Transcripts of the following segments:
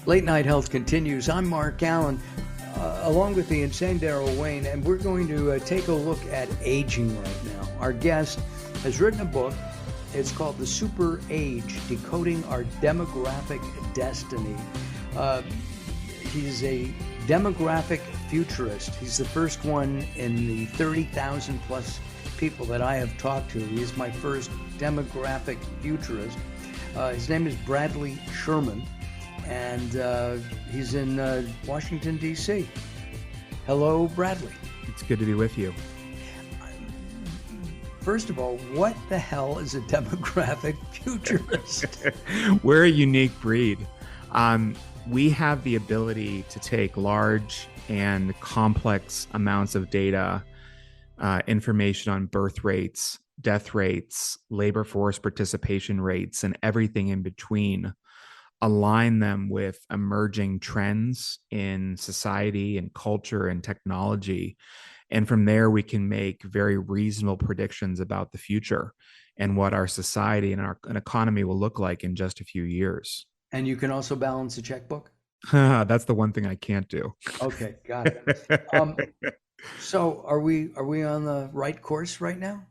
Late Night Health continues. I'm Mark Alyn, along with the insane Daryl Wayne, and we're going to take a look at aging right now. Our guest has written a book. It's called The Super Age, Decoding Our Demographic Destiny. He's a demographic futurist. He's the first one in the 30,000 plus people that I have talked to. He is my first demographic futurist. His name is Bradley Schurman, and he's in Washington, D.C. Hello, Bradley. It's good to be with you. First of all, what the hell is a demographic futurist? We're a unique breed. We have the ability to take large and complex amounts of data, information on birth rates, death rates, labor force participation rates, and everything in between, align them with emerging trends in society and culture and technology. And from there, we can make very reasonable predictions about the future and what our society and our economy will look like in just a few years. And you can also balance a checkbook? That's the one thing I can't do. Okay, got it. So are we on the right course right now?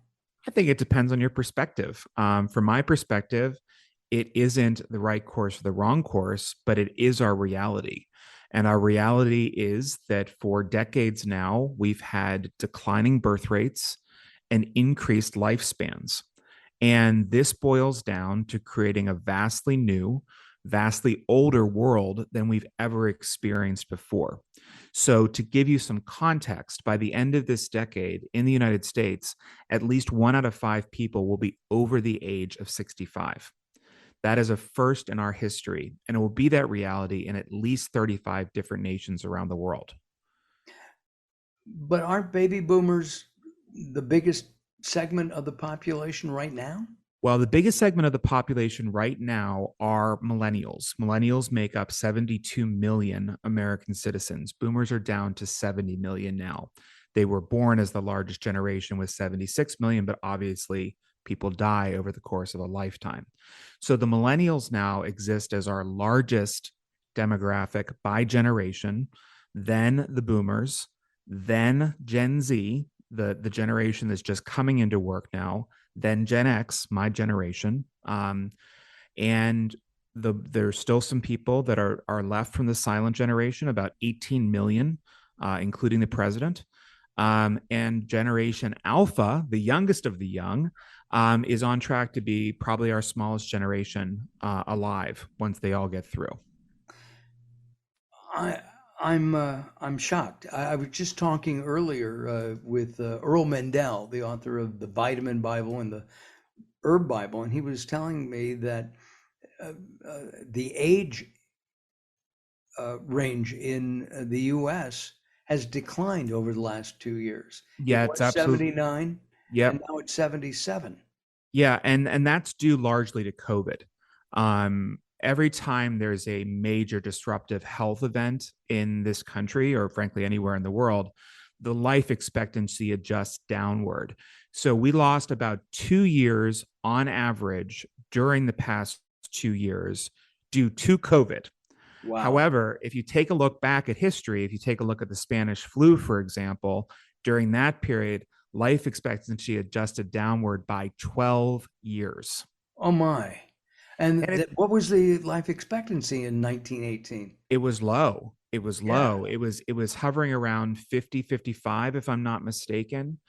I think it depends on your perspective. From my perspective, it isn't the right course or the wrong course, but it is our reality. And our reality is that for decades now, we've had declining birth rates and increased lifespans. And this boils down to creating a vastly new, vastly older world than we've ever experienced before. So to give you some context, by the end of this decade in the United States, at least 1 out of 5 people will be over the age of 65. That is a first in our history, and it will be that reality in at least 35 different nations around the world. But aren't baby boomers the biggest segment of the population right now? Well, the biggest segment of the population right now are millennials. Millennials make up 72 million American citizens. Boomers are down to 70 million now. They were born as the largest generation with 76 million, but obviously people die over the course of a lifetime. So the millennials now exist as our largest demographic by generation, then the boomers, then Gen Z, the generation that's just coming into work now, then Gen X, my generation. And there's still some people that are left from the silent generation, about 18 million, including the president. And Generation Alpha, the youngest of the young, is on track to be probably our smallest generation alive once they all get through. I'm shocked. I was just talking earlier with Earl Mendel, the author of the Vitamin Bible and the Herb Bible, and he was telling me that the age range in the U.S. has declined over the last 2 years. Yeah, It it's was absolutely. 79, Yep. and now it's 77. Yeah, and that's due largely to COVID. Every time there's a major disruptive health event in this country, or frankly anywhere in the world, the life expectancy adjusts downward. So we lost about 2 years on average during the past 2 years due to COVID. Wow. However, if you take a look back at history, if you take a look at the Spanish flu, for example, during that period, life expectancy adjusted downward by 12 years. Oh my. And And what was the life expectancy in 1918? it was low. It was Yeah. low. It was hovering around 50, 55, if I'm not mistaken.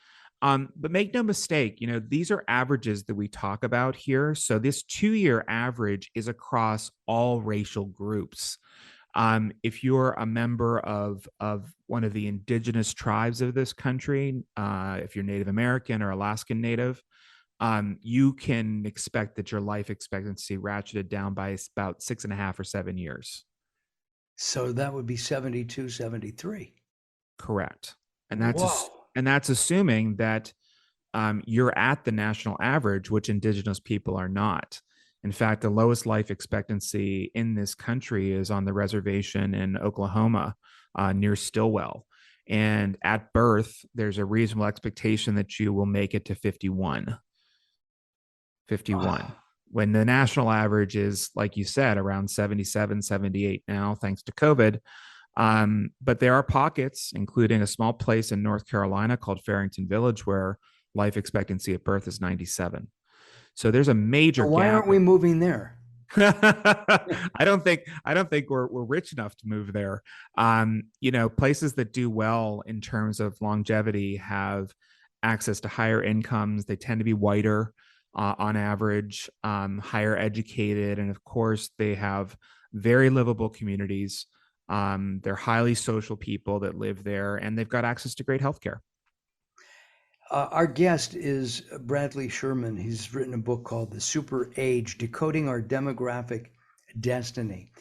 But make no mistake, these are averages that we talk about here. So this 2-year average is across all racial groups. If you're a member of one of the indigenous tribes of this country, if you're Native American or Alaskan Native, you can expect that your life expectancy ratcheted down by about 6.5 or 7 years. So that would be 72, 73. Correct. And Whoa. that's assuming that you're at the national average, which indigenous people are not. In fact, the lowest life expectancy in this country is on the reservation in Oklahoma, near Stillwell. And at birth, there's a reasonable expectation that you will make it to 51. 51. when the national average is, like you said, around 77, 78 now, thanks to COVID. But there are pockets, including a small place in North Carolina called Farrington Village, where life expectancy at birth is 97. So there's a major So why gap. aren't we moving there? I don't think we're rich enough to move there. Places that do well in terms of longevity have access to higher incomes. They tend to be whiter on average, higher educated, and of course, they have very livable communities. They're highly social people that live there, and they've got access to great healthcare. Our guest is Bradley Schurman. He's written a book called The Super Age, Decoding Our Demographic Destiny.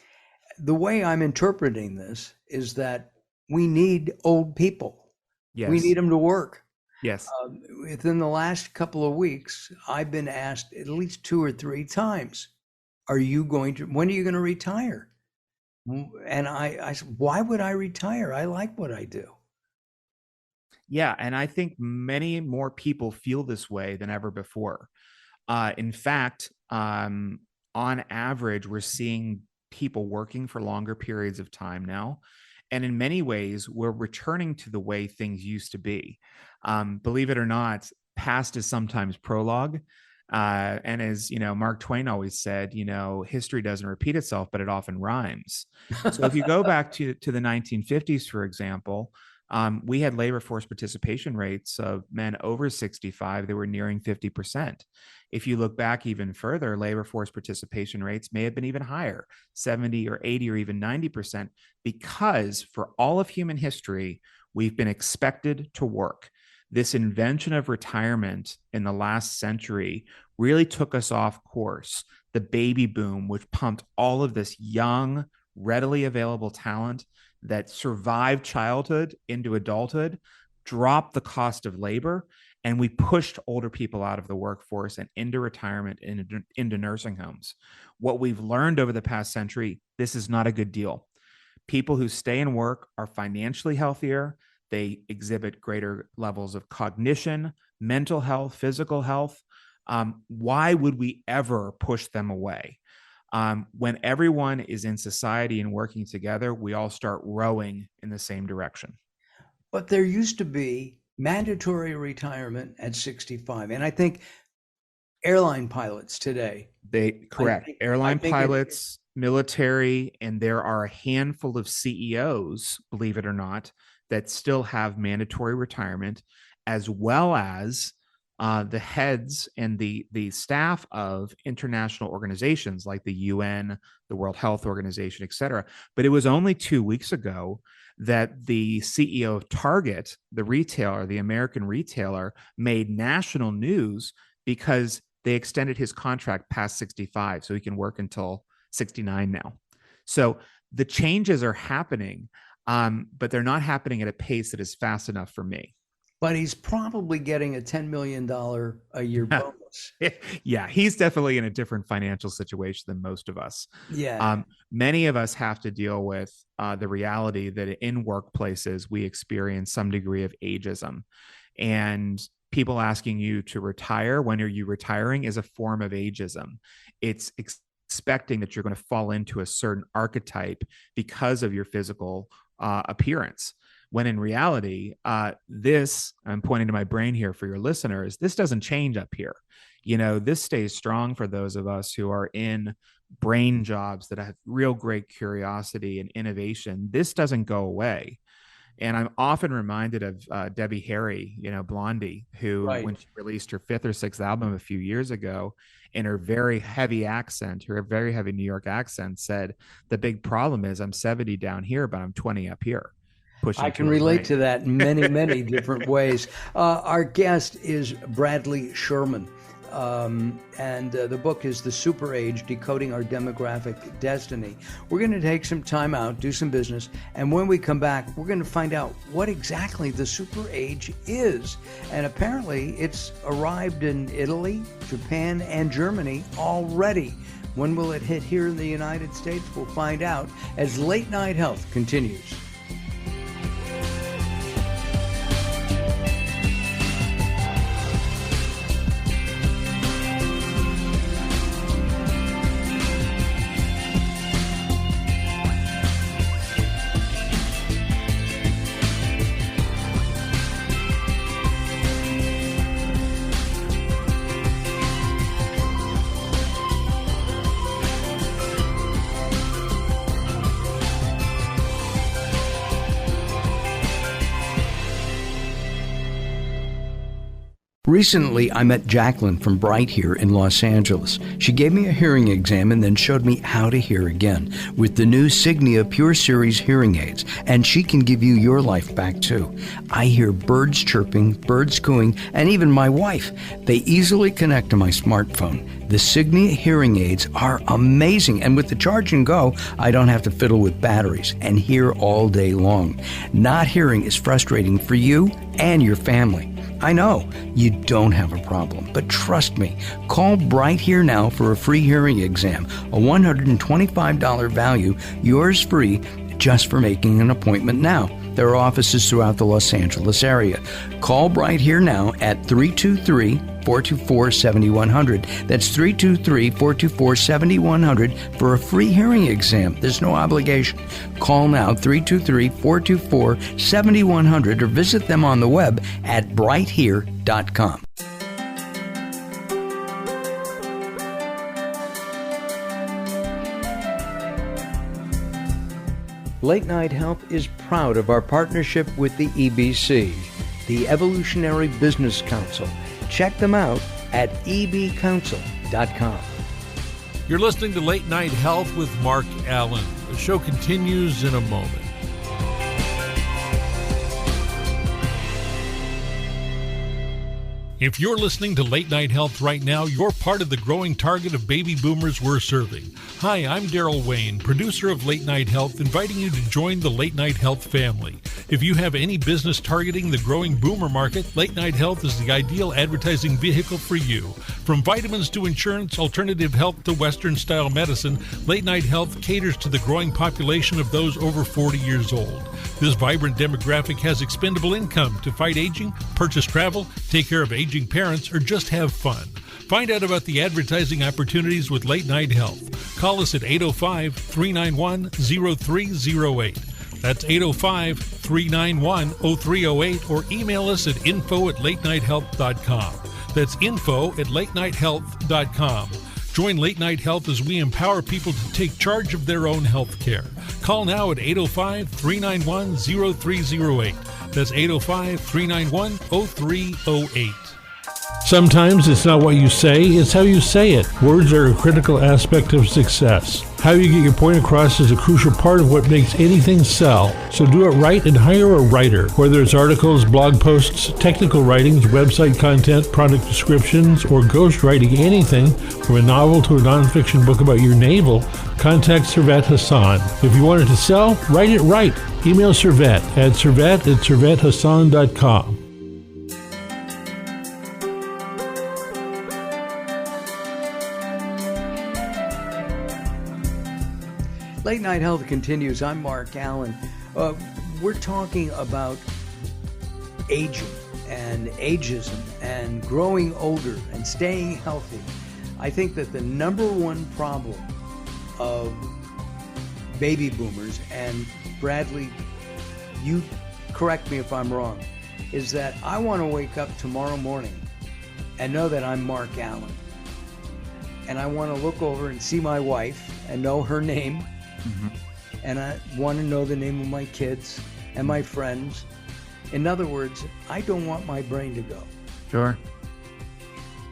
The way I'm interpreting this is that we need old people. Yes. We need them to work. Yes. Within the last couple of weeks, I've been asked at least 2 or 3 times, when are you going to retire? And I said, why would I retire? I like what I do. Yeah, and I think many more people feel this way than ever before. In fact, on average, we're seeing people working for longer periods of time now. And in many ways, we're returning to the way things used to be. Believe it or not, past is sometimes prologue. And as Mark Twain always said, history doesn't repeat itself, but it often rhymes. So if you go back to the 1950s, for example, we had labor force participation rates of men over 65 that were nearing 50%. If you look back even further, labor force participation rates may have been even higher, 70 or 80 or even 90%, because for all of human history, we've been expected to work. This invention of retirement in the last century really took us off course. The baby boom, which pumped all of this young, readily available talent that survived childhood into adulthood, dropped the cost of labor, and we pushed older people out of the workforce and into retirement and into nursing homes. What we've learned over the past century, this is not a good deal. People who stay and work are financially healthier. They exhibit greater levels of cognition, mental health, physical health. Why would we ever push them away? When everyone is in society and working together, we all start rowing in the same direction. But there used to be mandatory retirement at 65. And I think airline pilots today. Correct. Airline pilots, military, and there are a handful of CEOs, believe it or not, that still have mandatory retirement, as well as the heads and the staff of international organizations like the UN, the World Health Organization, et cetera. But it was only 2 weeks ago that the CEO of Target, the retailer, the American retailer, made national news because they extended his contract past 65, so he can work until 69 now. So the changes are happening, but they're not happening at a pace that is fast enough for me. But he's probably getting a $10 million a year bonus. Yeah, he's definitely in a different financial situation than most of us. Yeah. Many of us have to deal with the reality that in workplaces, we experience some degree of ageism. And people asking you to retire, when are you retiring, is a form of ageism. It's expecting that you're going to fall into a certain archetype because of your physical appearance. When in reality, this, I'm pointing to my brain here for your listeners, this doesn't change up here. This stays strong for those of us who are in brain jobs that have real great curiosity and innovation. This doesn't go away. And I'm often reminded of Debbie Harry, Blondie, who, Right. when she released her 5th or 6th album a few years ago, in her very heavy accent, her very heavy New York accent, said, "The big problem is I'm 70 down here, but I'm 20 up here." I can relate to that in many, many different ways. Our guest is Bradley Schurman. And the book is The Super Age, Decoding Our Demographic Destiny. We're going to take some time out, do some business, and when we come back, we're going to find out what exactly the Super Age is. And apparently it's arrived in Italy, Japan, and Germany already. When will it hit here in the United States? We'll find out as Late Night Health continues. Recently, I met Jacqueline from Bright here in Los Angeles. She gave me a hearing exam and then showed me how to hear again with the new Signia Pure Series hearing aids, and she can give you your life back too. I hear birds chirping, birds cooing, and even my wife. They easily connect to my smartphone. The Signia hearing aids are amazing, and with the charge and go, I don't have to fiddle with batteries and hear all day long. Not hearing is frustrating for you and your family. I know you don't have a problem, but trust me, call Bright Here now for a free hearing exam, a $125 value, yours free, just for making an appointment now. There are offices throughout the Los Angeles area. Call Bright Here now at 323-424-7100. That's 323-424-7100 for a free hearing exam. There's no obligation. Call now, 323-424-7100, or visit them on the web at brighthere.com. Late Night Health is proud of our partnership with the EBC, the Evolutionary Business Council. Check them out at ebcouncil.com. You're listening to Late Night Health with Mark Alyn. The show continues in a moment. If you're listening to Late Night Health right now, you're part of the growing target of baby boomers we're serving. Hi, I'm Daryl Wayne, producer of Late Night Health, inviting you to join the Late Night Health family. If you have any business targeting the growing boomer market, Late Night Health is the ideal advertising vehicle for you. From vitamins to insurance, alternative health to Western-style medicine, Late Night Health caters to the growing population of those over 40 years old. This vibrant demographic has expendable income to fight aging, purchase travel, take care of aging parents, or just have fun. Find out about the advertising opportunities with Late Night Health. Call us at 805-391-0308. That's 805-391-0308, or email us at info@latenighthealth.com. That's info@latenighthealth.com. Join Late Night Health as we empower people to take charge of their own health care. Call now at 805-391-0308. That's 805-391-0308. Sometimes it's not what you say, it's how you say it. Words are a critical aspect of success. How you get your point across is a crucial part of what makes anything sell. So do it right and hire a writer. Whether it's articles, blog posts, technical writings, website content, product descriptions, or ghostwriting anything from a novel to a nonfiction book about your navel, contact Servet Hassan. If you want it to sell, write it right. Email Servet at servet@servethassan.com. Late Night Health continues. I'm Mark Alyn. We're talking about aging and ageism and growing older and staying healthy. I think that the number one problem of baby boomers, and Bradley, you correct me if I'm wrong, is that I want to wake up tomorrow morning and know that I'm Mark Alyn. And I want to look over and see my wife and know her name. Mm-hmm. And I want to know the name of my kids and my friends. In other words, I don't want my brain to go. Sure.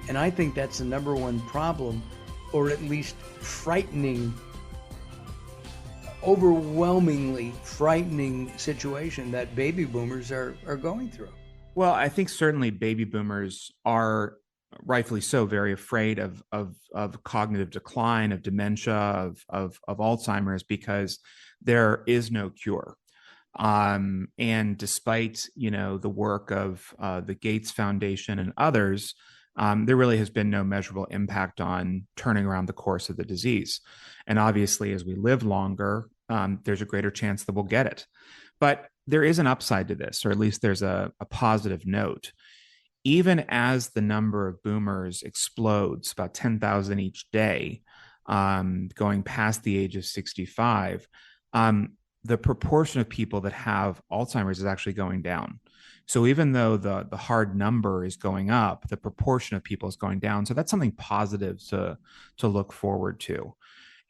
And I think that's the number one problem, or at least overwhelmingly frightening situation that baby boomers are going through. Well, I think certainly baby boomers are rightfully so very afraid of cognitive decline, of dementia, of Alzheimer's, because there is no cure. And despite, the work of the Gates Foundation and others, there really has been no measurable impact on turning around the course of the disease. And obviously, as we live longer, there's a greater chance that we'll get it. But there is an upside to this, or at least there's a positive note. Even as the number of boomers explodes, about 10,000 each day, going past the age of 65, the proportion of people that have Alzheimer's is actually going down. So even though the hard number is going up, the proportion of people is going down. So that's something positive to look forward to.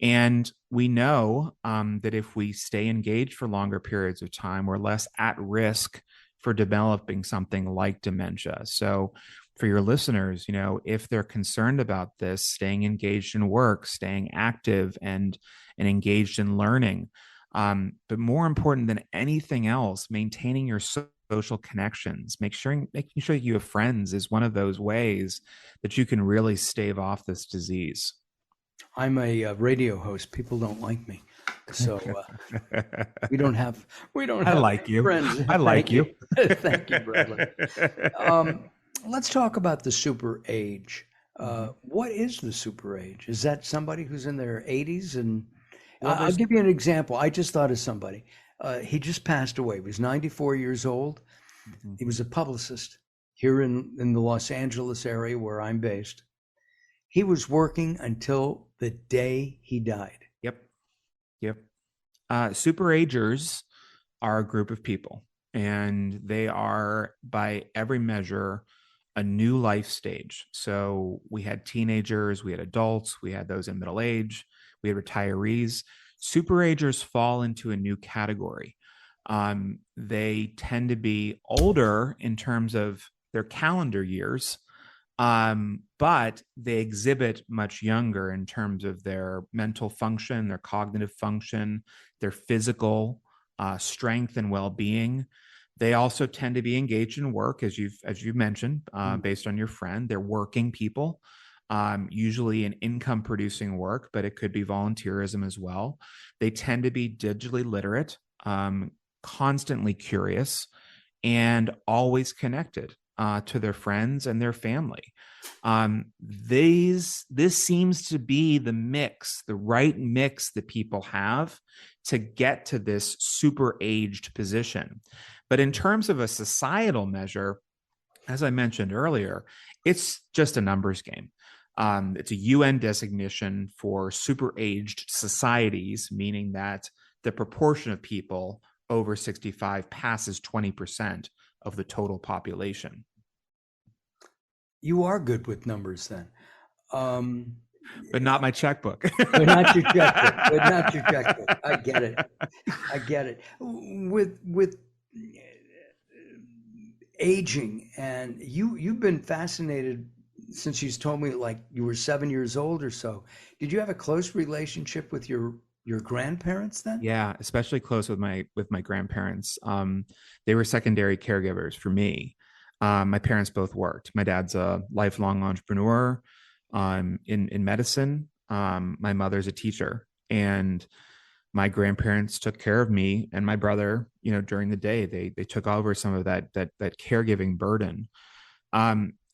And we know that if we stay engaged for longer periods of time, we're less at risk for developing something like dementia. So for your listeners, if they're concerned about this, staying engaged in work, staying active and engaged in learning, but more important than anything else, maintaining your social connections, making sure you have friends is one of those ways that you can really stave off this disease. I'm a radio host. People don't like me, so we don't have I like you. friends. I like you. Thank you, Bradley. Let's talk about the super age. What is the super age? Is that somebody who's in their 80s? And Well, I'll give you an example. I just thought of somebody. He just passed away. He was 94 years old. He was a publicist here in the Los Angeles area where I'm based. He was working until the day he died. Yep. Super agers are a group of people, and they are, by every measure, a new life stage. So we had teenagers, we had adults, we had those in middle age, we had retirees. Superagers fall into a new category. They tend to be older in terms of their calendar years, but they exhibit much younger in terms of their mental function, their cognitive function, their physical strength and well-being. They also tend to be engaged in work, as you've mentioned, based on your friend. They're working people, usually in income-producing work, but it could be volunteerism as well. They tend to be digitally literate, constantly curious, and always connected to their friends and their family. This seems to be the right mix that people have to get to this super aged position. But in terms of a societal measure, as I mentioned earlier, it's just a numbers game. It's a UN designation for super aged societies, meaning that the proportion of people over 65 passes 20% of the total population. You are good with numbers then. But not my checkbook. But not your checkbook. I get it. With aging, and you've been fascinated since you told me like you were 7 years old or so. Did you have a close relationship with your grandparents then? Yeah, especially close with my grandparents. They were secondary caregivers for me. My parents both worked. My dad's a lifelong entrepreneur in medicine. My mother's a teacher, and my grandparents took care of me and my brother. During the day, they took over some of that caregiving burden.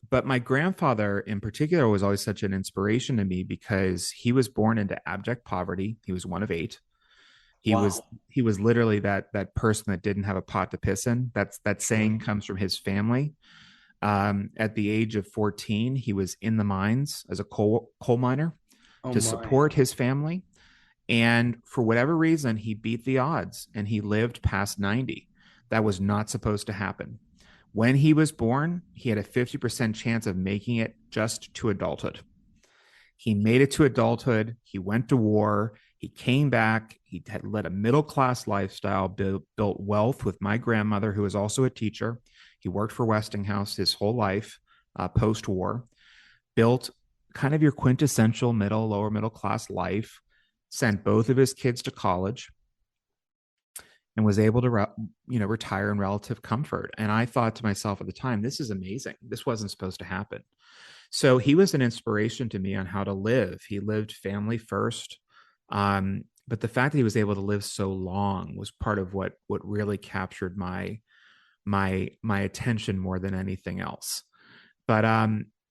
But my grandfather in particular was always such an inspiration to me because he was born into abject poverty. He was one of 8. He was literally that person that didn't have a pot to piss in. That saying comes from his family. At the age of 14, he was in the mines as a coal miner to support his family. And for whatever reason, he beat the odds and he lived past 90. That was not supposed to happen. When he was born, he had a 50% chance of making it just to adulthood. He made it to adulthood. He went to war. He came back. He had led a middle-class lifestyle, built wealth with my grandmother, who was also a teacher. He worked for Westinghouse his whole life, post-war, built kind of your quintessential lower middle-class life, sent both of his kids to college, and was able to retire in relative comfort. And I thought to myself at the time, this is amazing. This wasn't supposed to happen. So he was an inspiration to me on how to live. He lived family first. But the fact that he was able to live so long was part of what really captured my attention more than anything else. But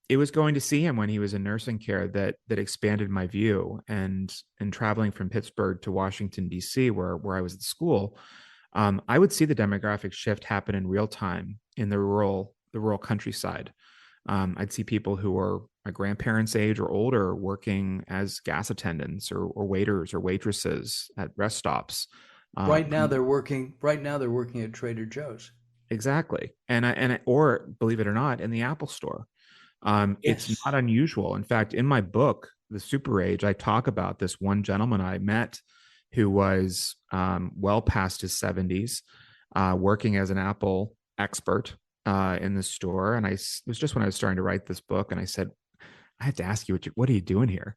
it was going to see him when he was in nursing care that expanded my view. And traveling from Pittsburgh to Washington, D.C., where I was at school, I would see the demographic shift happen in real time in the rural countryside. I'd see people who were my grandparents' age or older working as gas attendants or waiters or waitresses at rest stops. Right now they're working at Trader Joe's. Exactly. Or believe it or not, in the Apple store. Yes. It's not unusual. In fact, in my book, The Super Age, I talk about this one gentleman I met who was well past his 70s, working as an Apple expert in the store, and it was just when I was starting to write this book, and I said, I have to ask you, what are you doing here?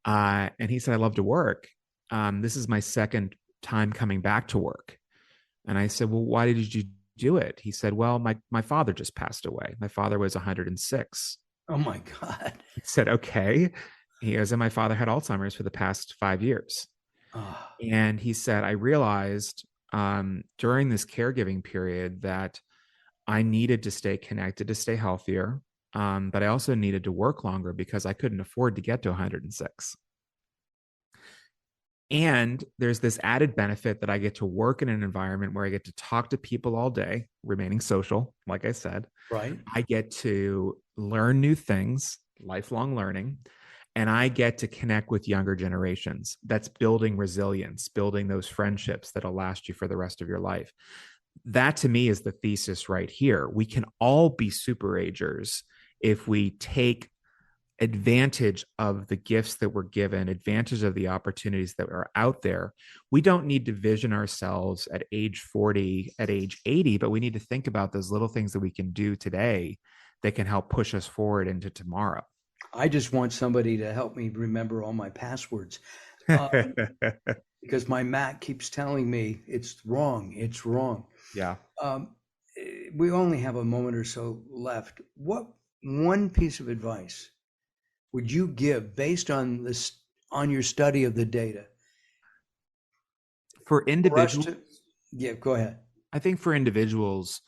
And he said, I love to work. This is my second time coming back to work. And I said, well, why did you do it? He said, well, my father just passed away. My father was 106. Oh my God. He said, okay. He goes, and my father had Alzheimer's for the past 5 years. Oh. And he said, I realized during this caregiving period that I needed to stay connected to stay healthier. But I also needed to work longer because I couldn't afford to get to 106. And there's this added benefit that I get to work in an environment where I get to talk to people all day, remaining social, like I said. Right. I get to learn new things, lifelong learning, and I get to connect with younger generations. That's building resilience, building those friendships that'll last you for the rest of your life. That to me is the thesis right here. We can all be super agers if we take advantage of the gifts that we're given, advantage of the opportunities that are out there. We don't need to vision ourselves at age 40, at age 80, but we need to think about those little things that we can do today that can help push us forward into tomorrow. I just want somebody to help me remember all my passwords because my Mac keeps telling me it's wrong. It's wrong. Yeah. We only have a moment or so left. What one piece of advice would you give based on this, on your study of the data? For individuals, yeah, go ahead. I think for individuals,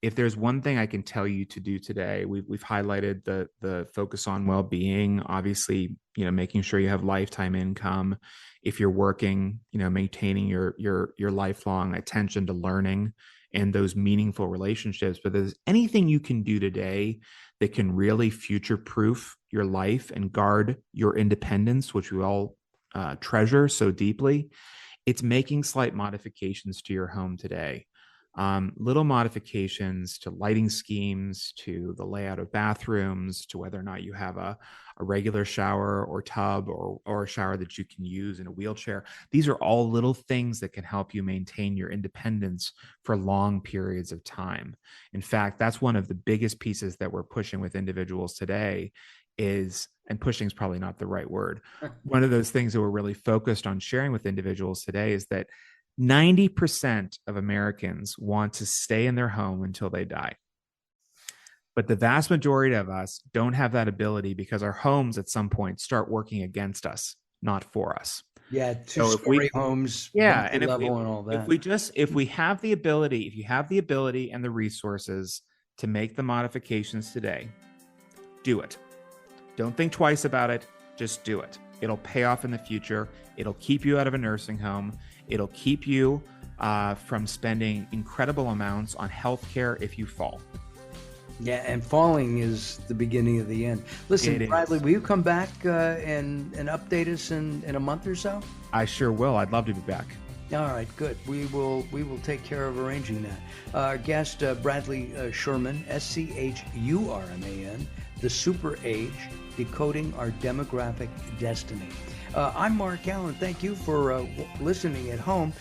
if there's one thing I can tell you to do today, we've highlighted the focus on well-being, obviously, making sure you have lifetime income. If you're working, maintaining your lifelong attention to learning and those meaningful relationships. But there's anything you can do today that can really future-proof your life and guard your independence, which we all treasure so deeply. It's making slight modifications to your home today. Little modifications to lighting schemes, to the layout of bathrooms, to whether or not you have a regular shower or tub or a shower that you can use in a wheelchair. These are all little things that can help you maintain your independence for long periods of time. In fact, that's one of the biggest pieces that we're pushing with individuals today is, and pushing is probably not the right word. One of those things that we're really focused on sharing with individuals today is that 90% of Americans want to stay in their home until they die. But the vast majority of us don't have that ability because our homes at some point start working against us, not for us. Yeah, two-story homes, yeah, and level and all that. If you have the ability and the resources to make the modifications today, do it. Don't think twice about it. Just do it. It'll pay off in the future. It'll keep you out of a nursing home. It'll keep you from spending incredible amounts on healthcare if you fall. Yeah, and falling is the beginning of the end. Listen, Bradley, will you come back and update us in a month or so? I sure will. I'd love to be back. All right, good. We will take care of arranging that. Our guest, Bradley Schurman, Schurman, The Super Age, Decoding Our Demographic Destiny. I'm Mark Alyn. Thank you for listening at home.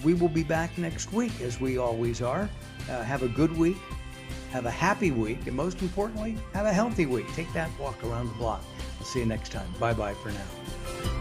We will be back next week, as we always are. Have a good week. Have a happy week. And most importantly, have a healthy week. Take that walk around the block. I'll see you next time. Bye-bye for now.